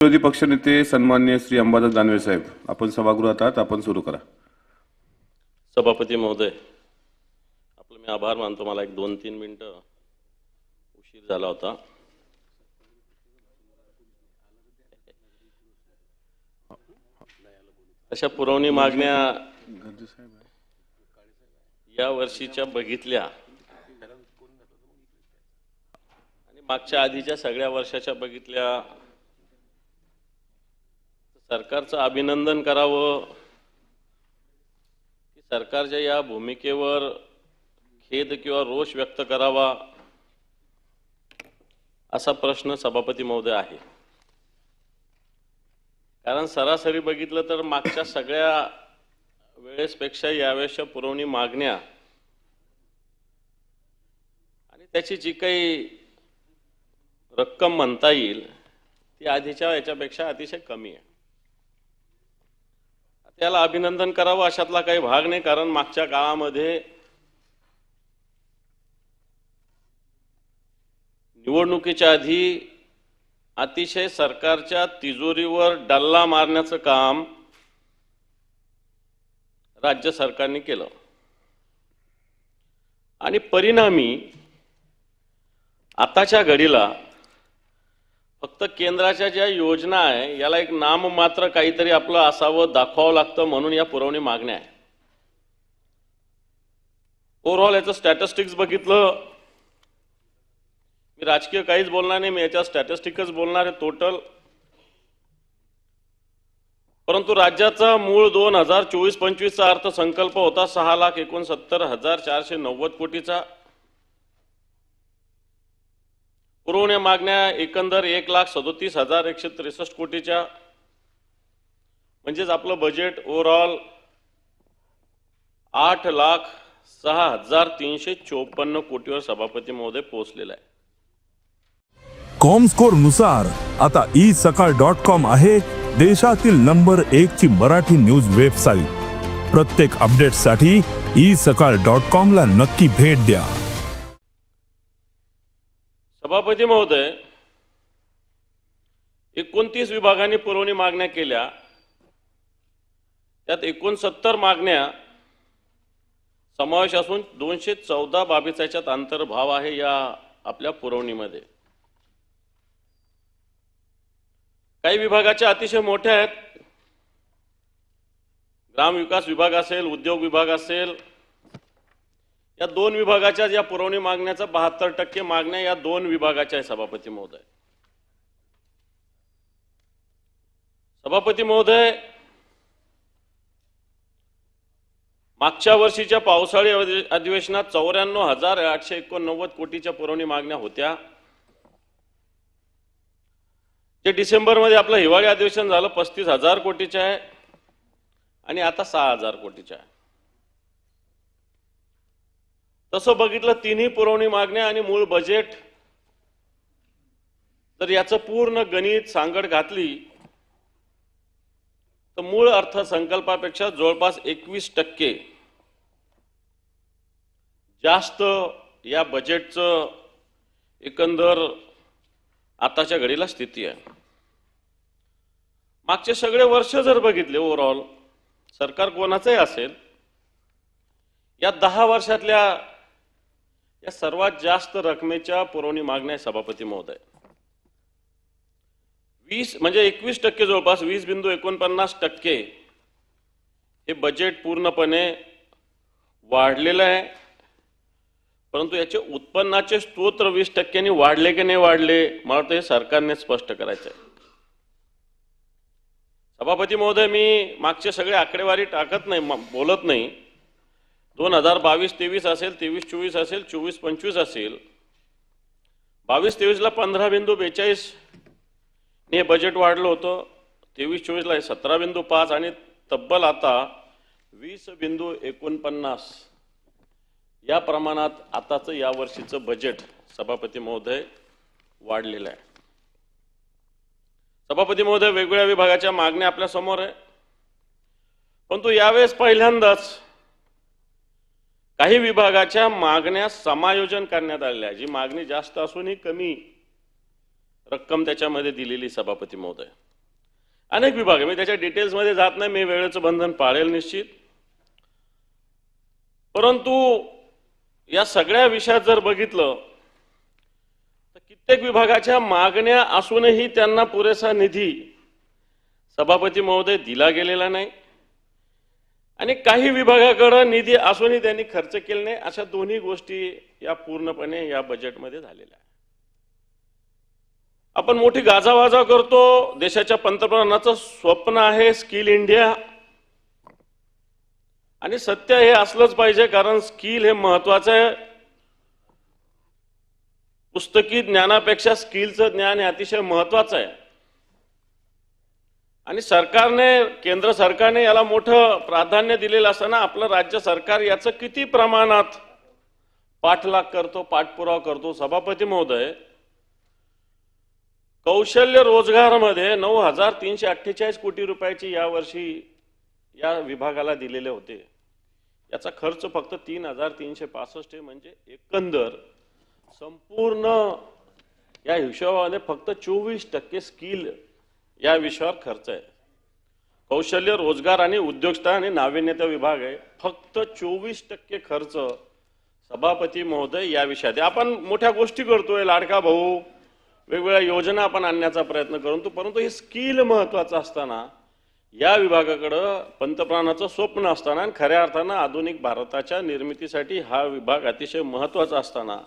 विरोधी पक्षनेते सन्माननीय श्री अंबादास दानवे साहेब, आपण सभागृहात आहात, आपण सुरू करा. सभापती महोदय, आपलं मी आभार मानतो. मला एक 2-3 मिनिटं उशीर झाला होता. अशा पुरवणी मागण्या या वर्षीच्या बघितल्या आणि मागच्या आधीच्या सगळ्या वर्षाच्या बघितल्या. सरकारचं अभिनंदन करावं की सरकारच्या या भूमिकेवर खेद किंवा रोष व्यक्त करावा असा प्रश्न सभापती महोदय आहे. कारण सरासरी बघितलं तर मागच्या सगळ्या वेळेसपेक्षा यावेळेसच्या पुरवणी मागण्या आणि त्याची जी काही रक्कम म्हणता येईल ती आधीच्या याच्यापेक्षा अतिशय कमी आहे. त्याला अभिनंदन करावं अशातला काही भाग नाही. कारण मागच्या काळामध्ये निवडणुकीच्या आधी अतिशय सरकारच्या तिजोरीवर डल्ला मारण्याचं काम राज्य सरकारने केलं आणि परिणामी आताच्या घडीला फक्त केंद्राच्या ज्या योजना आहे याला एक नाममात्र काहीतरी आपलं असावं, दाखवावं लागतं म्हणून या पुरवणी मागण्या आहे. ओव्हरऑल याचं स्टॅटिस्टिक्स बघितलं, मी राजकीय काहीच बोलणार नाही, मी याच्या स्टॅटिस्टिक्स बोलणार आहे टोटल. परंतु राज्याचा मूळ 2024-25 चा अर्थसंकल्प होता 6,69,490 कोटीचा. पुरवण्या मागण्या एकंदर 1,37,163 कोटीच्या, म्हणजेच आपलं बजेट ओव्हरऑल 8,06,354 कोटीवर सभापती महोदय पोहोचलेला आहे. कॉमस्कोर नुसार आता isakal.com आहे देशातील नंबर 1 ची मराठी न्यूज वेबसाईट. प्रत्येक अपडेटसाठी isakal.com ला नक्की भेट द्या. सभापती महोदय, 29 विभागांनी पुरवणी मागण्या केल्या. त्यात 69 मागण्या समावेश असून 214 बाबीचा याच्यात अंतर्भाव आहे या आपल्या पुरवणीमध्ये. काही विभागाच्या अतिशय मोठ्या आहेत. ग्रामविकास विभाग असेल, उद्योग विभाग असेल, या 2 विभागाच्या ज्या पुरवणी मागण्याचा 72% मागण्या या 2 विभागाच्या आहे. सभापती महोदय, मागच्या वर्षीच्या पावसाळी अधिवेशनात 94,889 कोटीच्या पुरवणी मागण्या होत्या. जे डिसेंबरमध्ये आपलं हिवाळी अधिवेशन झालं 35,000 कोटीच्या आहे आणि आता 6,000 कोटीच्या आहे. तसं बघितलं तिन्ही पुरवणी मागण्या आणि मूळ बजेट जर याचं पूर्ण गणित सांगड घातली तर मूळ अर्थसंकल्पापेक्षा जवळपास 21% जास्त या बजेटचं एकंदर आताच्या घडीला स्थिती आहे. मागचे सगळे वर्ष जर बघितले ओव्हरऑल सरकार कोणाचंही असेल, या 10 वर्षातल्या या सर्वात जास्त रकमेच्या पुरवणी मागण्या सभापती महोदय. 20 म्हणजे 21% जवळपास 20.49% हे बजेट पूर्णपणे वाढलेलं आहे. परंतु याचे उत्पन्नाचे स्त्रोत 20%नी वाढले की नाही वाढले, मला वाटतं हे सरकारने स्पष्ट करायचं आहे. सभापती महोदय, मी मागचे सगळे आकडेवारी टाकत नाही, बोलत नाही. 2022-23 असेल, 23-24 असेल, 24-25 असेल, 22-23 ला 15.42 हे बजेट वाढलं होतं, 23-24 ला 17.5 आणि तब्बल आता 20.49 या प्रमाणात आताचं या वर्षीचं बजेट सभापती महोदय वाढलेलं आहे. सभापती महोदय, वेगवेगळ्या विभागाच्या मागण्या आपल्या समोर आहे. परंतु यावेळेस पहिल्यांदाच काही विभागाच्या मागण्या समायोजन करण्यात आलेल्या आहे. जी मागणी जास्त असूनही कमी रक्कम त्याच्यामध्ये दिलेली सभापती महोदय. अनेक विभाग आहे, मी त्याच्या डिटेल्समध्ये जात नाही, मी वेळेचं बंधन पाळेल निश्चित. परंतु या सगळ्या विषयात जर बघितलं तर कित्येक विभागाच्या मागण्या असूनही त्यांना पुरेसा निधी सभापती महोदय दिला गेलेला नाही आणि काही विभागाकडे निधी असूनही त्यांनी खर्च केले नाही. अशा दोन्ही गोष्टी या पूर्णपणे या बजेटमध्ये झालेल्या आहेत. आपण मोठी गाजावाजा करतो, देशाच्या पंतप्रधानांचं स्वप्न आहे स्किल इंडिया, आणि सत्य हे असलंच पाहिजे, कारण स्किल हे महत्वाचं आहे. पुस्तकी ज्ञानापेक्षा स्किलचं ज्ञान हे अतिशय महत्वाचं आहे आणि केंद्र सरकारने याला मोठं प्राधान्य दिलेलं असताना आपलं राज्य सरकार याचं किती प्रमाणात पाठलाग करतो, पाठपुरावा करतो. सभापती महोदय, कौशल्य रोजगारमध्ये 9,348 कोटी रुपयाची यावर्षी या विभागाला दिलेले होते. याचा खर्च फक्त 3,365 आहे, म्हणजे एकंदर संपूर्ण या हिशोबामध्ये फक्त 24% स्किल या विषयावर खर्च आहे. कौशल्य रोजगार आणि उद्योजकता आणि नाविन्यता विभाग आहे, फक्त 24% खर्च सभापती महोदय या विषयात. आपण मोठ्या गोष्टी करतोय, लाडका भाऊ, वेगवेगळ्या योजना आपण आणण्याचा प्रयत्न परंतु हे स्किल महत्वाचं असताना, या विभागाकडे पंतप्रधानाचं स्वप्न असताना आणि खऱ्या अर्थानं आधुनिक भारताच्या निर्मितीसाठी हा विभाग अतिशय महत्वाचा असताना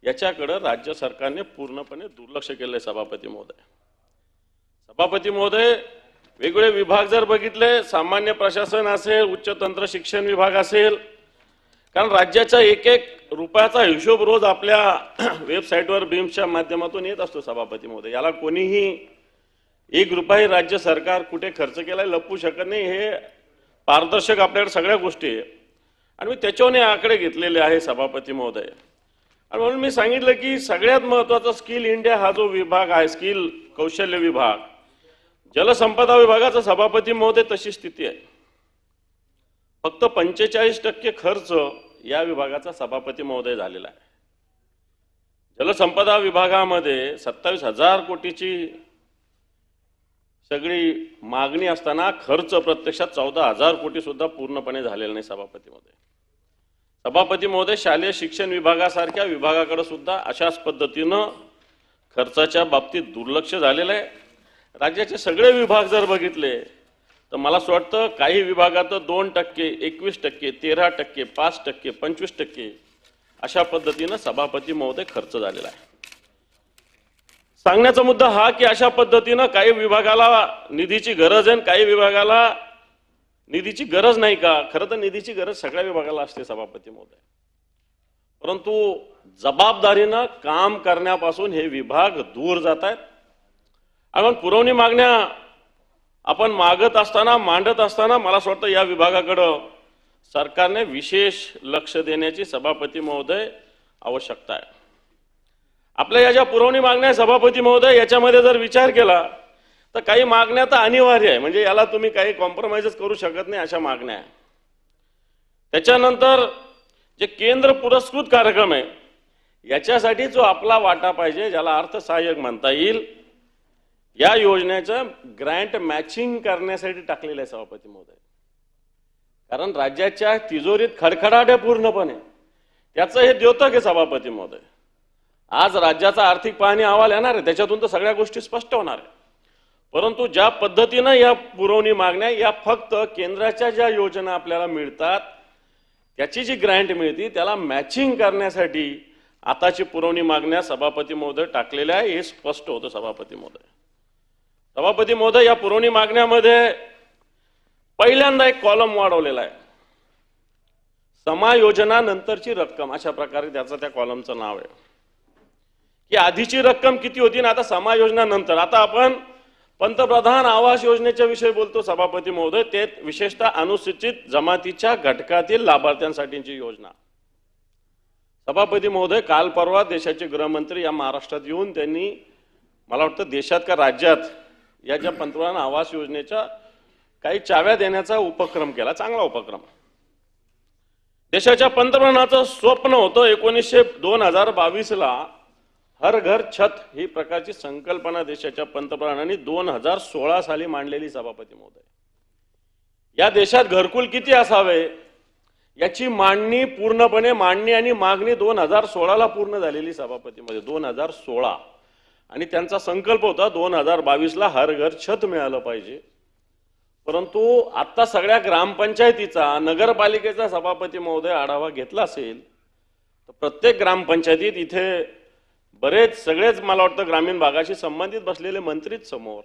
याच्याकडे राज्य सरकारने पूर्णपणे दुर्लक्ष केलंय. सभापती महोदय, वेगवेगळे विभाग जर बघितले, सामान्य प्रशासन असेल, उच्च तंत्र शिक्षण विभाग असेल, कारण राज्याचा एक रुपयाचा हिशोब रोज आपल्या वेबसाईटवर बीम्सच्या माध्यमातून येत असतो. सभापती महोदय, याला कोणीही 1 रुपया राज्य सरकार कुठे खर्च केलाय लपवू शकत नाही. हे पारदर्शक आपल्याकडे सगळ्या गोष्टी आहे आणि मी त्याच्यावर आकडे घेतलेले आहे. सभापती महोदय, आणि म्हणून मी सांगितलं की सगळ्यात महत्वाचा स्किल इंडिया हा जो विभाग आहे, स्किल कौशल्य विभाग, जलसंपदा विभागाचा सभापती महोदय तशी स्थिती आहे. फक्त 45% खर्च या विभागाचा सभापती महोदय झालेला आहे. जलसंपदा विभागामध्ये 27,000 कोटीची सगळी मागणी असताना खर्च प्रत्यक्षात 14,000 कोटी सुद्धा पूर्णपणे झालेला नाही. सभापती महोदय, शालेय शिक्षण विभागासारख्या विभागाकडे सुद्धा अशाच पद्धतीनं खर्चाच्या बाबतीत दुर्लक्ष झालेलं आहे. राज्याचे सगळे विभाग जर बघितले तर मला असं वाटतं काही विभागात 2%, 21%, 13%, 5%, 25% अशा पद्धतीनं सभापती महोदय खर्च झालेला आहे. सांगण्याचा मुद्दा हा की अशा पद्धतीनं काही विभागाला निधीची गरज आहे, काही विभागाला निधीची गरज नाही का? खरं तर निधीची गरज सगळ्या विभागाला असते सभापती महोदय, परंतु जबाबदारीनं काम करण्यापासून हे विभाग दूर जात आहेत. आपण पुरवणी मागण्या आपण मांडत असताना मला असं वाटतं या विभागाकडे सरकारने विशेष लक्ष देण्याची सभापती महोदय आवश्यकता आहे. आपल्या या ज्या पुरवणी मागण्या सभापती महोदय, याच्यामध्ये जर विचार केला तर काही मागण्या तर अनिवार्य आहे, म्हणजे याला तुम्ही काही कॉम्प्रोमाइज करू शकत नाही अशा मागण्या आहे. त्याच्यानंतर जे केंद्र पुरस्कृत कार्यक्रम आहे याच्यासाठी जो आपला वाटा पाहिजे, ज्याला अर्थसहाय्यक म्हणता येईल, या योजनेचं ग्रँट मॅचिंग करण्यासाठी टाकलेलं आहे सभापती महोदय. कारण राज्याच्या तिजोरीत खडखडाट आहे पूर्णपणे, त्याचं हे द्योतक आहे सभापती महोदय. आज राज्याचा आर्थिक पाहणी अहवाल येणार आहे, त्याच्यातून तर सगळ्या गोष्टी स्पष्ट होणार आहे. परंतु ज्या पद्धतीनं या पुरवणी मागण्या, या फक्त केंद्राच्या ज्या योजना आपल्याला मिळतात त्याची जी ग्रँट मिळते त्याला मॅचिंग करण्यासाठी आताची पुरवणी मागण्या सभापती महोदय टाकलेल्या आहे, हे स्पष्ट होतं सभापती महोदय. सभापती महोदय, या पुरवणी मागण्यामध्ये पहिल्यांदा एक कॉलम वाढवलेला आहे, समायोजना नंतरची रक्कम, अशा प्रकारे त्याचं त्या कॉलमचं नाव आहे. की आधीची रक्कम किती होती ना आता समायोजना नंतर. आता आपण पंतप्रधान आवास योजनेच्या विषयी बोलतो सभापती महोदय, ते विशेषतः अनुसूचित जमातीच्या घटकातील लाभार्थ्यांसाठीची योजना. सभापती महोदय, काल परवा देशाचे गृहमंत्री या महाराष्ट्रात येऊन त्यांनी मला वाटतं देशात का राज्यात या ज्या पंतप्रधान आवास योजनेच्या काही चाव्या देण्याचा उपक्रम केला, चांगला उपक्रम. देशाच्या पंतप्रधानाचं स्वप्न होतं 2022 ला हर घर छत ही प्रकारची संकल्पना देशाच्या पंतप्रधानांनी 2016 साली मांडलेली सभापती महोदय. या देशात घरकुल किती असावे याची पूर्णपणे मांडणी आणि मागणी 2016ला पूर्ण झालेली सभापती महोदय. 2016 आणि त्यांचा संकल्प होता 2022ला हर घर छत मिळालं पाहिजे. परंतु आता सगळ्या ग्रामपंचायतीचा नगरपालिकेचा सभापती महोदय आढावा घेतला असेल तर प्रत्येक ग्रामपंचायतीत इथे सगळेच मला वाटतं ग्रामीण भागाशी संबंधित बसलेले मंत्रीच समोर,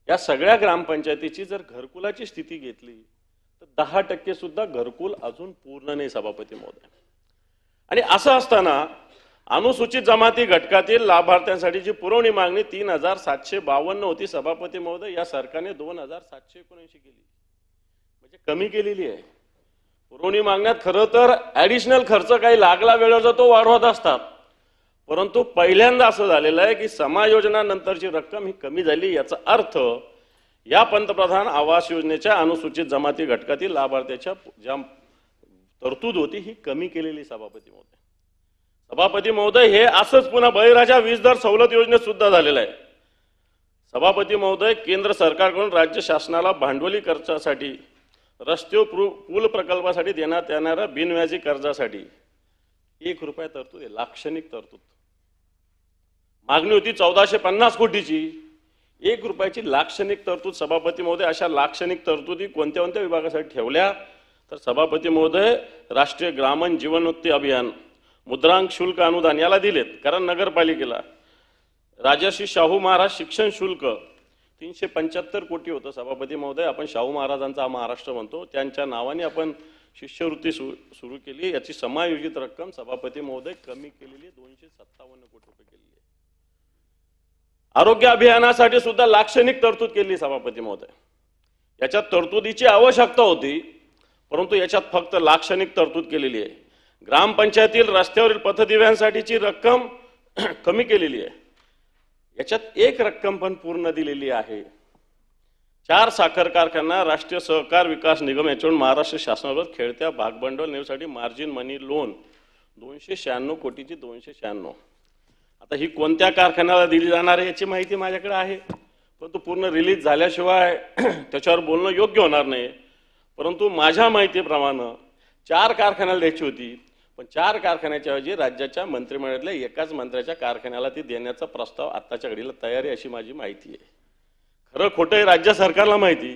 या सगळ्या ग्रामपंचायतीची जर घरकुलाची स्थिती घेतली तर 10% सुद्धा घरकुल अजून पूर्ण नाही सभापती महोदय. आणि असं असताना अनुसूचित जमाती घटकातील लाभार्थ्यांसाठीची पुरवणी मागणी 3752 होती सभापती महोदय. या सरकारने 2779 केली, म्हणजे कमी केलेली आहे. पुरवणी मागण्यात खरं तर ऍडिशनल खर्च काही लागला वेळेचा तो वाढवत असतात, परंतु पहिल्यांदा असं झालेलं आहे की समायोजनानंतरची रक्कम ही कमी झाली. याचा अर्थ या पंतप्रधान आवास योजनेच्या अनुसूचित जमाती घटकातील लाभार्थ्याच्या ज्या तरतूद होती ही कमी केलेली सभापती महोदय. सभापती महोदय, हे असंच पुन्हा बळीराजा वीज दर सवलत योजनेत सुद्धा झालेलं आहे. सभापती महोदय, केंद्र सरकारकडून राज्य शासनाला भांडवली खर्चासाठी रस्ते पूल प्रकल्पासाठी देण्यात येणाऱ्या बिनव्याजी कर्जासाठी 1 रुपया तरतूद आहे, लाक्षणिक तरतूद. मागणी होती 1450 कोटीची, 1 रुपयाची लाक्षणिक तरतूद. सभापती महोदय, अशा लाक्षणिक तरतुदी कोणत्या कोणत्या विभागासाठी ठेवल्या तर सभापती महोदय, राष्ट्रीय ग्रामीण जीवनोन्नती अभियान, मुद्रांक शुल्क अनुदान याला दिलेत. कारण नगरपालिकेला राजर्षी शाहू महाराज शिक्षण शुल्क 375 कोटी होतं सभापती महोदय. आपण शाहू महाराजांचा महाराष्ट्र म्हणतो, त्यांच्या नावाने आपण शिष्यवृत्ती सुरू केली. याची समायोजित रक्कम सभापती महोदय कमी केलेली 257 कोटी रुपये केलेली आहे. आरोग्य अभियानासाठी सुद्धा लाक्षणिक तरतूद केली सभापती महोदय. याच्यात तरतुदीची आवश्यकता होती, परंतु याच्यात फक्त लाक्षणिक तरतूद केलेली आहे. ग्रामपंचायतील रस्त्यावरील पथदिव्यांसाठीची रक्कम कमी केलेली आहे. याच्यात एक रक्कम पण पूर्ण दिलेली आहे. 4 साखर कारखाना राष्ट्रीय सहकार विकास निगम याच्याकडून महाराष्ट्र शासनाबरोबर खेळत्या भागभांडवल निर्मितीसाठी मार्जिन मनी लोन 296 कोटीची 296. आता ही कोणत्या कारखान्याला दिली जाणार आहे याची माहिती माझ्याकडे आहे, परंतु पूर्ण रिलीज झाल्याशिवाय त्याच्यावर बोलणं योग्य होणार नाही. परंतु माझ्या माहितीप्रमाणे 4 कारखान्याला द्यायची होती, पण 4 कारखान्याच्या ऐवजी राज्याच्या मंत्रिमंडळातल्या एकाच मंत्र्याच्या कारखान्याला ती देण्याचा प्रस्ताव आत्ताच्या घडीला तयार आहे अशी माझी माहिती आहे. खरं खोटं आहे राज्य सरकारला माहिती,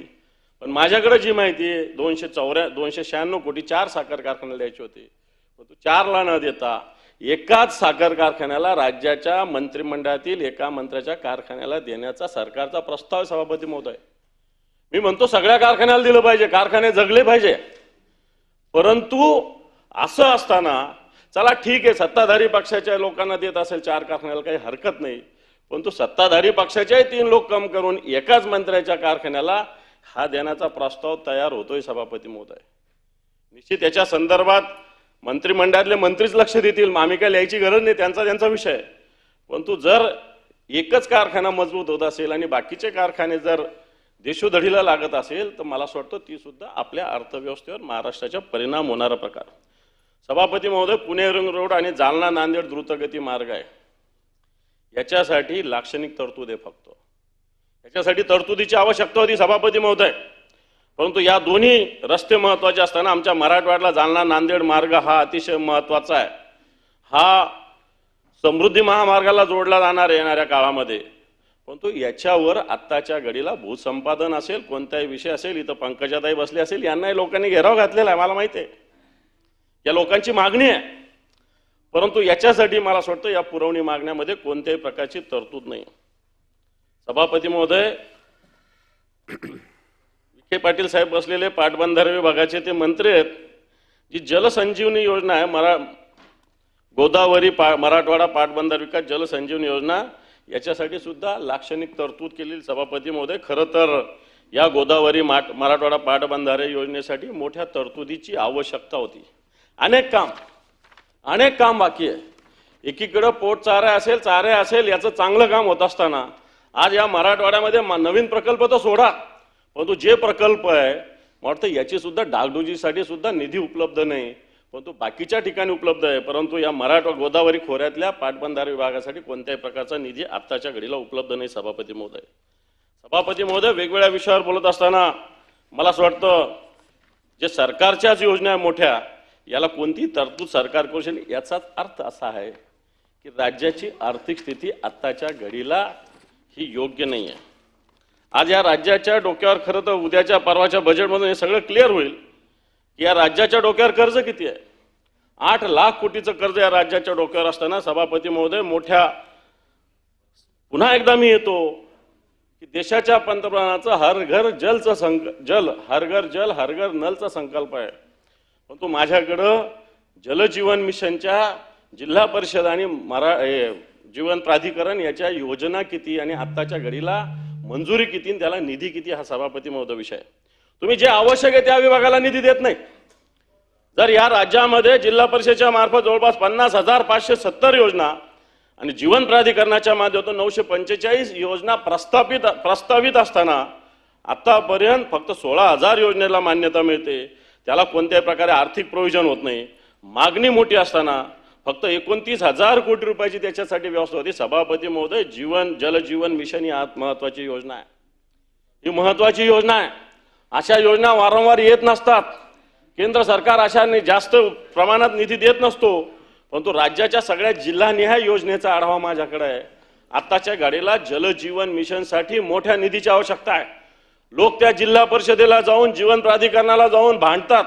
पण माझ्याकडे जी माहिती आहे 296 कोटी 4 साखर कारखान्याला द्यायचे होते, परंतु 4ला न देता एकाच साखर कारखान्याला राज्याच्या मंत्रिमंडळातील एका मंत्र्याच्या कारखान्याला देण्याचा सरकारचा प्रस्ताव आहे सभापती महोदय. मी म्हणतो सगळ्या कारखान्याला दिलं पाहिजे, कारखाने जगले पाहिजे. परंतु असं असताना चला ठीक आहे, सत्ताधारी पक्षाच्या लोकांना देत असेल 4 कारखान्याला काही हरकत नाही, परंतु सत्ताधारी पक्षाच्याही 3 लोक कम करून एकाच मंत्र्याच्या कारखान्याला हा देण्याचा प्रस्ताव तयार होतोय सभापती महोदय. निश्चित याच्या संदर्भात मंत्रिमंडळातले मंत्रीच लक्ष देतील, आम्ही काय लिहायची गरज नाही, त्यांचा विषय. परंतु जर एकच कारखाना मजबूत होत असेल आणि बाकीचे कारखाने जर देशोधडीला लागत असेल तर मला असं वाटतं ती सुद्धा आपल्या अर्थव्यवस्थेवर महाराष्ट्राच्या परिणाम होणारा प्रकार. सभापती महोदय, पुणे रिंग रोड आणि जालना नांदेड द्रुतगती मार्ग आहे, याच्यासाठी लाक्षणिक तरतूद आहे फक्त. याच्यासाठी तरतुदीची आवश्यकता होती सभापती महोदय, परंतु या दोन्ही रस्ते महत्वाचे असताना आमच्या मराठवाड्याला जालना नांदेड मार्ग हा अतिशय महत्वाचा आहे. हा समृद्धी महामार्गाला जोडला जाणार येणाऱ्या काळामध्ये, परंतु याच्यावर आत्ताच्या घडीला भूसंपादन असेल, कोणताही विषय असेल, इथं पंकजाताई बसले असेल, यांनाही लोकांनी घेराव घातलेला आहे, मला माहिती आहे, या लोकांची मागणी आहे. परंतु याच्यासाठी मला असं वाटतं या पुरवणी मागण्यामध्ये कोणत्याही प्रकारची तरतूद नाही. सभापती महोदय, विखे पाटील साहेब बसलेले पाटबंधारे विभागाचे ते मंत्री आहेत. जी जलसंजीवनी योजना आहे, गोदावरी मराठवाडा पाटबंधारे विकास जलसंजीवनी योजना, याच्यासाठी सुद्धा लाक्षणिक तरतूद केलेली सभापती महोदय. खरं तर या गोदावरी मराठवाडा पाटबंधारे योजनेसाठी मोठ्या तरतुदीची आवश्यकता होती. अनेक काम बाकी आहे. एकीकडे पोट चारे असेल याचं चांगलं काम होत असताना आज या मराठवाड्यामध्ये नवीन प्रकल्प तर सोडा, परंतु जे प्रकल्प आहे मला वाटतं याची सुद्धा डागडुजीसाठी सुद्धा निधी उपलब्ध नाही. परंतु बाकीच्या ठिकाणी उपलब्ध आहे, परंतु या मराठवाडा गोदावरी खोऱ्यातल्या पाटबंधारे विभागासाठी कोणत्याही प्रकारचा निधी आत्ताच्या घडीला उपलब्ध नाही. सभापती महोदय, वेगवेगळ्या विषयावर बोलत असताना मला असं वाटतं जे सरकारच्याच योजना आहे मोठ्या, याला कोणती तरतूद सरकार करू शकेल याचाच अर्थ असा आहे की राज्याची आर्थिक स्थिती आत्ताच्या घडीला ही योग्य नाही आहे. आज या राज्याच्या डोक्यावर खरं तर उद्याच्या परवाच्या बजेटमधून हे सगळं क्लिअर होईल की या राज्याच्या डोक्यावर कर्ज किती आहे. 8 लाख कोटीचं कर्ज या राज्याच्या डोक्यावर असताना सभापती महोदय मोठ्या पुन्हा एकदा मी येतो की देशाच्या पंतप्रधानाचा हर घर जल नलचा संकल्प आहे, परंतु माझ्याकडं जलजीवन मिशनच्या जिल्हा परिषद आणि जीवन प्राधिकरण याच्या योजना किती आणि आत्ताच्या घडीला मंजुरी किती आणि त्याला निधी किती हा सभापती महोदय विषय आहे. तुम्ही जे आवश्यक आहे त्या विभागाला निधी देत नाही. जर या राज्यामध्ये जिल्हा परिषदेच्या मार्फत जवळपास 50,570 योजना आणि जीवन प्राधिकरणाच्या माध्यमातून 945 योजना प्रस्तावित असताना आतापर्यंत फक्त 16,000 योजनेला मान्यता मिळते, त्याला कोणत्याही प्रकारे आर्थिक प्रोव्हिजन होत नाही. मागणी मोठी असताना फक्त 29,000 कोटी रुपयाची त्याच्यासाठी व्यवस्था होती. सभापती महोदय, जलजीवन मिशन ही महत्वाची योजना आहे. ही महत्वाची योजना आहे. अशा योजना वारंवार येत नसतात. केंद्र सरकार अशा जास्त प्रमाणात निधी देत नसतो, परंतु राज्याच्या सगळ्या जिल्हानिहाय योजनेचा आढावा माझ्याकडे आहे. आत्ताच्या घडीला जलजीवन मिशनसाठी मोठ्या निधीची आवश्यकता आहे. लोक त्या जिल्हा परिषदेला जाऊन जीवन प्राधिकरणाला जाऊन भांडतात.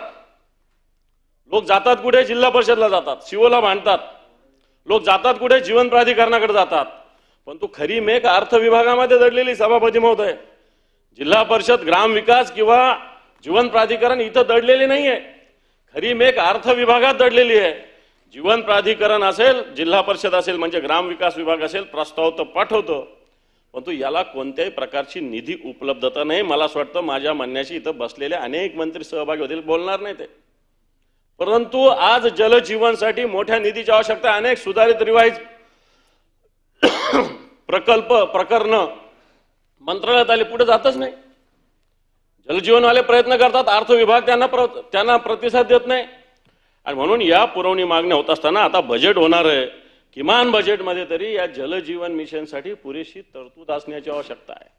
लोक जातात कुठे? जिल्हा परिषदला जातात, शिवोला भांडतात. लोक जातात कुठे? जीवन प्राधिकरणाकडे जातात. परंतु खरी मेघ अर्थ विभागामध्ये दडलेली सभापती महोदय. जिल्हा परिषद, ग्राम विकास किंवा जीवन प्राधिकरण इथं दडलेली नाहीये. खरी मेघ अर्थ विभागात दडलेली आहे. जीवन प्राधिकरण असेल, जिल्हा परिषद असेल, म्हणजे ग्राम विकास विभाग असेल, प्रस्ताव तर पाठवतो, परंतु याला कोणत्याही प्रकारची निधी उपलब्धता नाही. मला असं वाटतं माझ्या म्हणण्याशी इथं बसलेले अनेक मंत्री सहभागी होतील, बोलणार नाही ते. परंतु आज जलजीवनसाठी मोठ्या निधीची आवश्यकता. अनेक सुधारित रिवाईज प्रकरण मंत्रालयात आले, पुढे जातच नाही. जलजीवनवाले प्रयत्न करतात, अर्थ विभाग त्यांना प्रतिसाद देत नाही. आणि म्हणून या पुरवणी मागण्या होत असताना आता बजेट होणार आहे. किमान बजेटमध्ये तरी या जलजीवन मिशनसाठी पुरेशी तरतूद असण्याची आवश्यकता आहे.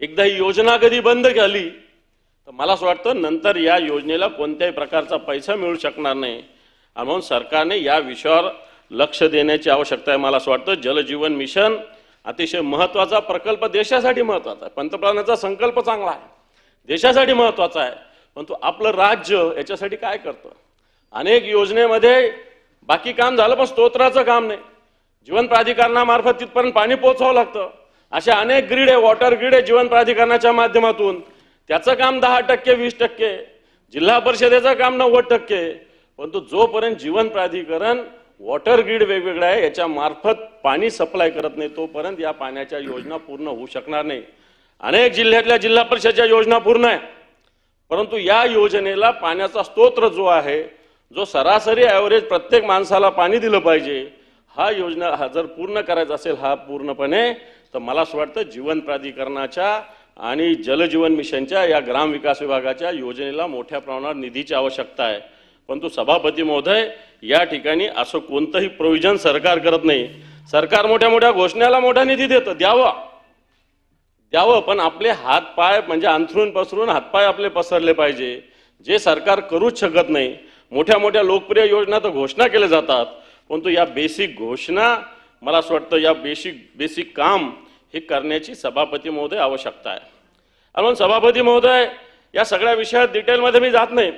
एकदा ही योजना कधी बंद झाली तर मला असं वाटतं नंतर या योजनेला कोणत्याही प्रकारचा पैसा मिळू शकणार नाही. आणि म्हणून सरकारने या विषयावर लक्ष देण्याची आवश्यकता आहे. मला असं वाटतं जलजीवन मिशन अतिशय महत्त्वाचा प्रकल्प, देशासाठी महत्त्वाचा आहे. पंतप्रधानांचा संकल्प चांगला आहे, देशासाठी महत्त्वाचा आहे, परंतु आपलं राज्य याच्यासाठी काय करतं? अनेक योजनेमध्ये बाकी काम झालं पण स्तोत्राचं काम नाही. जीवन प्राधिकरणामार्फत तिथपर्यंत पाणी पोहोचावं लागतं. अशा अनेक ग्रीड आहे, वॉटर ग्रीड आहे जीवन प्राधिकरणाच्या माध्यमातून. त्याचं काम 10%, 20%, जिल्हा परिषदेचं काम 90%. परंतु जोपर्यंत जीवन प्राधिकरण वॉटर ग्रीड वेगवेगळं आहे याच्या मार्फत पाणी सप्लाय करत नाही, तोपर्यंत या पाण्याच्या योजना पूर्ण होऊ शकणार नाही. अनेक जिल्ह्यातल्या जिल्हा परिषदेच्या योजना पूर्ण आहे, परंतु या योजनेला पाण्याचा स्तोत्र जो आहे, जो सरासरी ॲव्हरेज प्रत्येक माणसाला पाणी दिलं पाहिजे, हा योजना जर पूर्ण करायचा असेल हा पूर्णपणे, तर मला असं वाटतं जीवन प्राधिकरणाच्या आणि जलजीवन मिशनच्या या ग्राम विकास विभागाच्या योजनेला मोठ्या प्रमाणावर निधीची आवश्यकता आहे. परंतु सभापती महोदय, या ठिकाणी असं कोणतंही प्रोव्हिजन सरकार करत नाही. सरकार मोठ्या मोठ्या घोषणाला मोठा निधी देतं, द्यावं, पण आपले हातपाय म्हणजे अंथरून पसरून हातपाय आपले पसरले पाहिजे, जे सरकार करूच शकत नाही. मोठ्या मोठ्या लोकप्रिय योजना तर घोषणा केल्या जातात, परंतु या बेसिक घोषणा, मला असं वाटतं या बेसिक काम हे करण्याची सभापती महोदय आवश्यकता आहे. म्हणून सभापती महोदय, या सगळ्या विषयात डिटेलमध्ये मी जात नाही,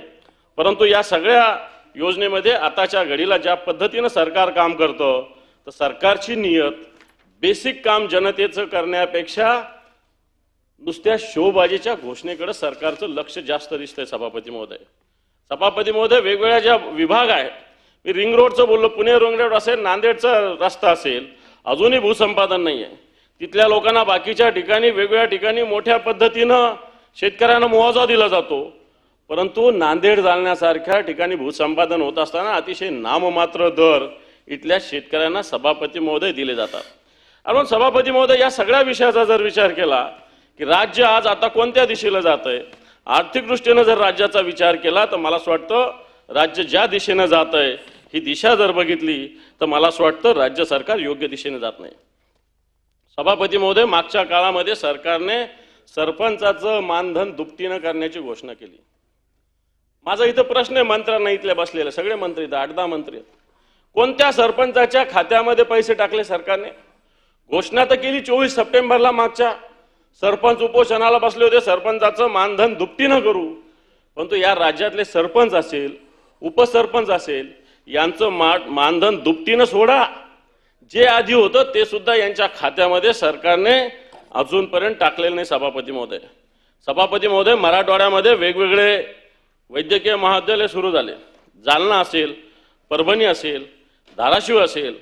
परंतु या सगळ्या योजनेमध्ये आताच्या घडीला ज्या पद्धतीनं सरकार काम करतं, तर सरकारची नियत बेसिक काम जनतेचं करण्यापेक्षा नुसत्या शोबाजीच्या घोषणेकडे सरकारचं लक्ष जास्त दिसतंय. सभापती महोदय, वेगवेगळ्या ज्या विभाग आहेत, मी रिंग रोडचं बोललो, पुणे रिंग रोड असेल, नांदेडचा रस्ता असेल, अजूनही भूसंपादन नाही आहे. तिथल्या लोकांना बाकीच्या ठिकाणी वेगवेगळ्या ठिकाणी मोठ्या पद्धतीनं शेतकऱ्यांना मुआवजा दिला जातो, परंतु नांदेड जालन्यासारख्या ठिकाणी भूसंपादन होत असताना अतिशय नाममात्र दर इथल्या शेतकऱ्यांना सभापती महोदय दिले जातात. म्हणून सभापती महोदय, या सगळ्या विषयाचा जर विचार केला की राज्य आज आता कोणत्या दिशेला जात आहे, आर्थिक दृष्टीनं जर राज्याचा विचार केला, तर मला असं वाटतं राज्य ज्या दिशेनं जात आहे ही दिशा जर बघितली तर मला असं वाटतं राज्य सरकार योग्य दिशेने जात नाही. सभापती महोदय, मागच्या काळामध्ये सरकारने सरपंचाचं मानधन दुपटीनं करण्याची घोषणा केली. माझा इथं प्रश्न आहे मंत्र्यांना, इथले बसलेले सगळे मंत्री, 8-10 मंत्री आहेत, कोणत्या सरपंचाच्या खात्यामध्ये पैसे टाकले सरकारने? घोषणा तर केली 24 सप्टेंबरला, मागच्या सरपंच उपोषणाला बसले होते, सरपंचाचं मानधन दुपटीनं करू. परंतु या राज्यातले सरपंच असेल, उपसरपंच असेल, यांचं मानधन दुपटीनं सोडा, जे आधी होतं ते सुद्धा यांच्या खात्यामध्ये सरकारने अजूनपर्यंत टाकलेलं नाही. सभापती महोदय, मराठवाड्यामध्ये वेगवेगळे वैद्यकीय महाविद्यालय सुरू झाले. जालना असेल, परभणी असेल, धाराशिव असेल,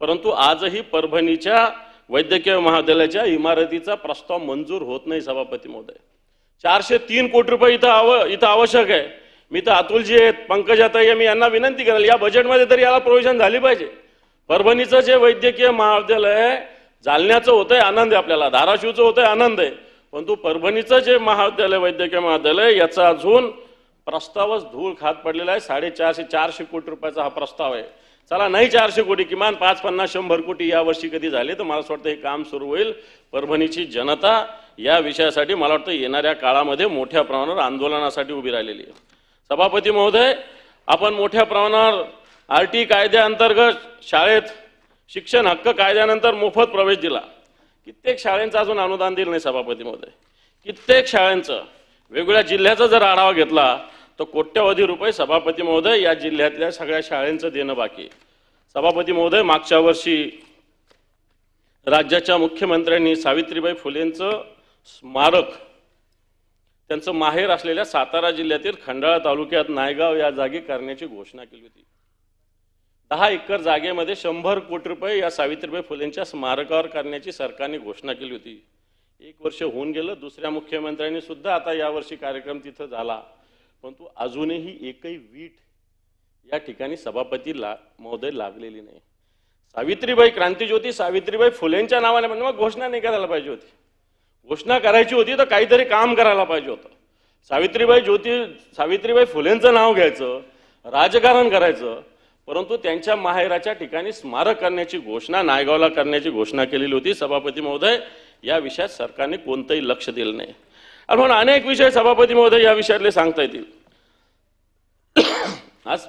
परंतु आजही परभणीच्या वैद्यकीय महाविद्यालयाच्या इमारतीचा प्रस्ताव मंजूर होत नाही. सभापती महोदय, 403 कोटी रुपये इथं आवश्यक आहे. मी तर अतुलजी आहेत, पंकजाताई, मी यांना विनंती करेल या बजेटमध्ये तरी याला प्रोव्हिजन झाली पाहिजे. परभणीचं जे वैद्यकीय महाविद्यालय आहे, जालन्याचं होतंय आनंद आहे आपल्याला, धाराशिवचं होतंय आनंद आहे, परंतु परभणीचं जे महाविद्यालय, वैद्यकीय महाविद्यालय, याचा अजून प्रस्तावच धूळ खात पडलेला आहे. 450 कोटी रुपयाचा हा प्रस्ताव आहे. चला नाही 400 कोटी, किमान 5, 50, 100 कोटी यावर्षी कधी झाले तर मला असं वाटतं हे काम सुरू होईल. परभणीची जनता या विषयासाठी मला वाटतं येणाऱ्या काळामध्ये मोठ्या प्रमाणावर आंदोलनासाठी उभी राहिलेली आहे. सभापती महोदय, आपण मोठ्या प्रमाणावर RT कायद्याअंतर्गत शाळेत शिक्षण हक्क कायद्यानंतर मोफत प्रवेश दिला. कित्येक शाळांचं अजून अनुदान दिलं नाही. सभापती महोदय, कित्येक शाळांचं, वेगवेगळ्या जिल्ह्याचा जर आढावा घेतला तर कोट्यवधी रुपये सभापती महोदय या जिल्ह्यातल्या सगळ्या शाळांचं देणं बाकी. सभापती महोदय, मागच्या वर्षी राज्याच्या मुख्यमंत्र्यांनी सावित्रीबाई फुलेंचं स्मारक त्यांचं माहेर असलेल्या सातारा जिल्ह्यातील खंडाळा तालुक्यात नायगाव या जागी करण्याची घोषणा केली होती. 10 एकर जागेमध्ये 100 कोटी रुपये या सावित्रीबाई फुलेंच्या स्मारकावर करण्याची सरकारने घोषणा केली होती. 1 वर्ष होऊन गेलं. दुसऱ्या मुख्यमंत्र्यांनी सुद्धा आता यावर्षी कार्यक्रम तिथं झाला, परंतु अजूनही एकही वीट या ठिकाणी सभापती महोदय लागलेली नाही. सावित्रीबाई, क्रांतिज्योती सावित्रीबाई फुलेंच्या नावाने म्हणजे मग घोषणा नाही करायला पाहिजे होती. घोषणा करायची होती तर काहीतरी काम करायला पाहिजे होतं. सावित्रीबाई फुलेंचं नाव घ्यायचं, राजकारण करायचं, परंतु त्यांच्या माहेराच्या ठिकाणी स्मारक करण्याची घोषणा, नायगावला करण्याची घोषणा केलेली होती. सभापती महोदय, या विषयात सरकारने कोणतंही लक्ष दिलं नाही. आणि म्हणून अनेक विषय सभापती महोदय या विषयातले सांगता येतील. आज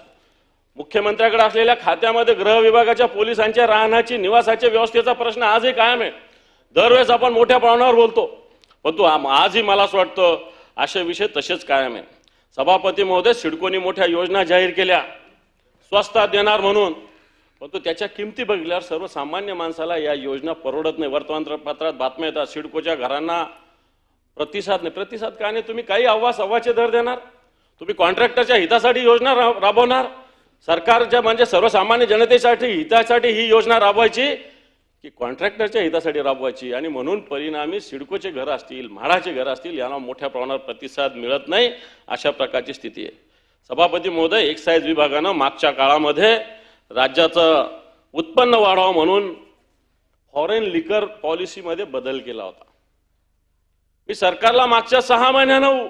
मुख्यमंत्र्याकडे असलेल्या खात्यामध्ये गृह विभागाच्या पोलिसांच्या राहण्याची, निवासाच्या व्यवस्थेचा प्रश्न आजही कायम आहे. दरवेळेस आपण मोठ्या प्रमाणावर बोलतो, परंतु आजही मला असं वाटतं असे विषय तसेच कायम आहे. सभापती महोदय, सिडकोनी मोठ्या योजना जाहीर केल्या स्वस्तात देणार म्हणून, परंतु त्याच्या किमती बघितल्यावर सर्वसामान्य माणसाला या योजना परवडत नाही. वर्तमानपत्रात बातम्या येतात, सिडकोच्या घरांना प्रतिसाद नाही. प्रतिसाद का नाही? तुम्ही काही सव्वाचे दर देणार? तुम्ही कॉन्ट्रॅक्टरच्या हितासाठी योजना राबवणार? सरकारच्या म्हणजे सर्वसामान्य जनतेसाठी हितासाठी ही योजना राबवायची की कॉन्ट्रॅक्टरच्या हितासाठी राबवायची? आणि म्हणून परिणामी सिडकोचे घर असतील, म्हाडाचे घर असतील, यांना मोठ्या प्रमाणात प्रतिसाद मिळत नाही. अशा प्रकारची स्थिती आहे. सभापती महोदय, एक्साईज विभागानं मागच्या काळामध्ये राज्याचं उत्पन्न वाढावं म्हणून फॉरेन लिकर पॉलिसीमध्ये बदल केला होता. मी सरकारला मागच्या 6 महिन्यानं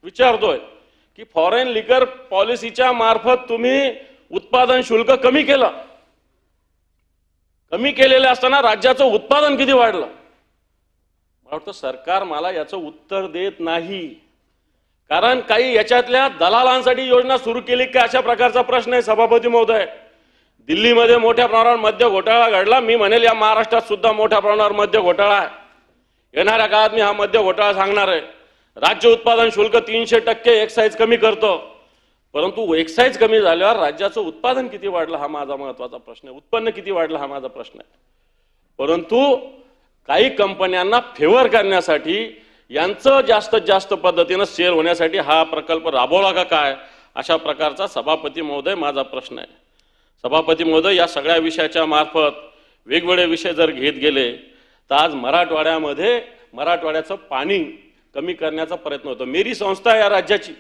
विचारतोय की फॉरेन लिकर पॉलिसीच्या मार्फत तुम्ही उत्पादन शुल्क कमी केलं, कमी केलेलं असताना राज्याचं उत्पादन किती वाढलं? मला वाटतं सरकार मला याचं उत्तर देत नाही. कारण काही याच्यातल्या दलालांसाठी योजना सुरू केली का, अशा प्रकारचा प्रश्न आहे. सभापती महोदय, दिल्लीमध्ये मोठ्या प्रमाणावर मद्य घोटाळा घडला. मी म्हणेल या महाराष्ट्रात सुद्धा मोठ्या प्रमाणावर मद्य घोटाळा आहे. येणाऱ्या काळात मी हा मद्य घोटाळा सांगणार आहे. राज्य उत्पादन शुल्क 300% एक्साईज कमी करतो, परंतु एक्साईज कमी झाल्यावर राज्याचं उत्पादन किती वाढलं हा माझा महत्वाचा प्रश्न आहे. उत्पन्न किती वाढलं हा माझा प्रश्न आहे. परंतु काही कंपन्यांना फेवर करण्यासाठी, यांचं जास्तीत जास्त पद्धतीनं सेल होण्यासाठी हा प्रकल्प राबवला का काय, अशा प्रकारचा सभापती महोदय माझा प्रश्न आहे. सभापती महोदय, या सगळ्या विषयाच्या मार्फत वेगवेगळे विषय जर घेत गेले तर आज मराठवाड्याचं पाणी कमी करण्याचा प्रयत्न होतो. मेरी संस्था आहे या राज्याची,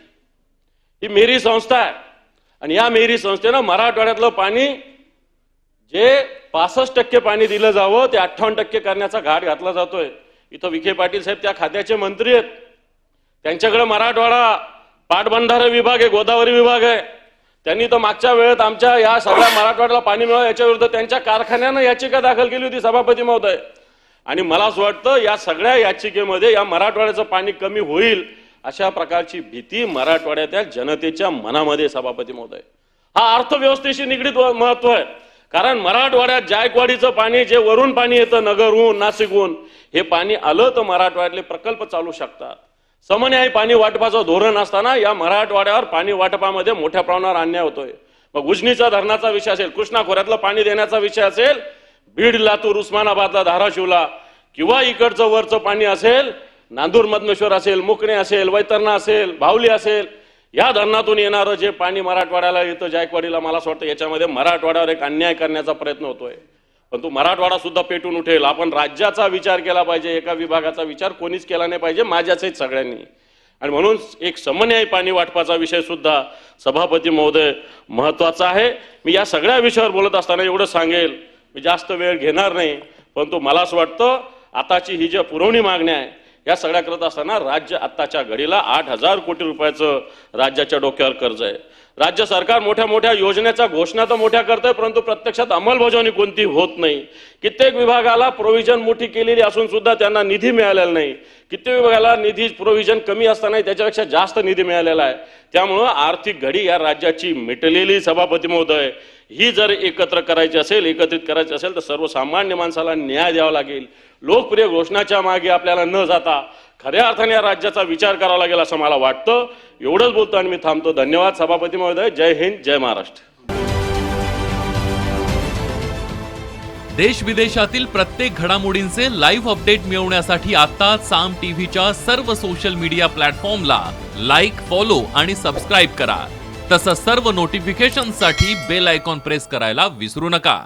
ही मेरी संस्था आहे. आणि या मेरी संस्थेनं मराठवाड्यातलं पाणी जे 65% पाणी दिलं जावं ते 58% करण्याचा घाट घातला जातोय. इथं विखे पाटील साहेब त्या खात्याचे मंत्री आहेत. त्यांच्याकडे मराठवाडा पाटबंधारे विभाग आहे, गोदावरी विभाग आहे. त्यांनी तर मागच्या वेळेत आमच्या या सगळ्या मराठवाड्याला पाणी मिळावं याच्या विरुद्ध त्यांच्या कारखान्यानं याचिका दाखल केली होती सभापती महोदय. आणि मला असं वाटतं या सगळ्या याचिकेमध्ये या मराठवाड्याचं पाणी कमी होईल अशा प्रकारची भीती मराठवाड्याच्या जनतेच्या मनामध्ये सभापती महोदय. हा अर्थव्यवस्थेशी निगडीत महत्व आहे. कारण मराठवाड्यात जायकवाडीचं पाणी जे वरून पाणी येतं नगरहून नाशिकहून हे पाणी आलं तर मराठवाड्यातले प्रकल्प चालू शकतात. समन्यायी पाणी वाटपाचं धोरण असताना या मराठवाड्यावर पाणी वाटपामध्ये मोठ्या प्रमाणावर अन्याय होतोय. मग उजनीचा धरणाचा विषय असेल, कृष्णा खोऱ्यातलं पाणी देण्याचा विषय असेल, बीड लातूर उस्मानाबादला धाराशिवला किंवा इकडचं वरचं पाणी असेल, नांदूर मधमेश्वर असेल, मुकणे असेल, वैतरणा असेल, भावली असेल, या धरणातून येणारं जे पाणी मराठवाड्याला येतं जायकवाडीला, मला असं वाटतं याच्यामध्ये मराठवाड्यावर एक अन्याय करण्याचा प्रयत्न होतोय. पण तो मराठवाडा सुद्धा पेटून उठेल. आपण राज्याचा विचार केला पाहिजे, एका विभागाचा विचार कोणीच केला नाही पाहिजे, माझ्याच सगळ्यांनी. आणि म्हणून एक समन्यायी पाणी वाटपाचा विषय सुद्धा सभापती महोदय महत्वाचा आहे. मी या सगळ्या विषयावर बोलत असताना एवढं सांगेल, मी जास्त वेळ घेणार नाही, परंतु मला असं वाटतं आताची ही जी पुरवणी मागण्या आहे या सगळ्या करत असताना राज्य आत्ताच्या घडीला 8,000 कोटी रुपयाचं राज्याच्या डोक्यावर कर्ज आहे. राज्य सरकार मोठ्या मोठ्या योजनेच्या घोषणा तर मोठ्या करतंय, परंतु प्रत्यक्षात अंमलबजावणी कोणती होत नाही. कित्येक विभागाला प्रोव्हिजन मोठी केलेली असून सुद्धा त्यांना निधी मिळालेला नाही. कित्येक विभागाला निधी प्रोव्हिजन कमी असताना त्याच्यापेक्षा जास्त निधी मिळालेला आहे. त्यामुळं आर्थिक घडी या राज्याची मिटलेली सभापती महोदय ही जर एकत्रित करायची असेल तर सर्वसामान्य माणसाला न्याय द्यावा लागेल. लोकप्रिय घोषणाच्या मागे आपल्याला न जाता खऱ्या अर्थाने या राज्याचा विचार करावा लागेल असं मला वाटतं. एवढंच बोलतो आणि मी थांबतो. धन्यवाद सभापती महोदय. जय हिंद, जय महाराष्ट्र. देश विदेशातील प्रत्येक घडामोडींचे लाईव्ह अपडेट मिळवण्यासाठी आता साम टीव्हीच्या सर्व सोशल मीडिया प्लॅटफॉर्मला लाईक, फॉलो आणि सबस्क्राईब करा. तसंच सर्व नोटिफिकेशनसाठी बेल आयकॉन प्रेस करायला विसरू नका.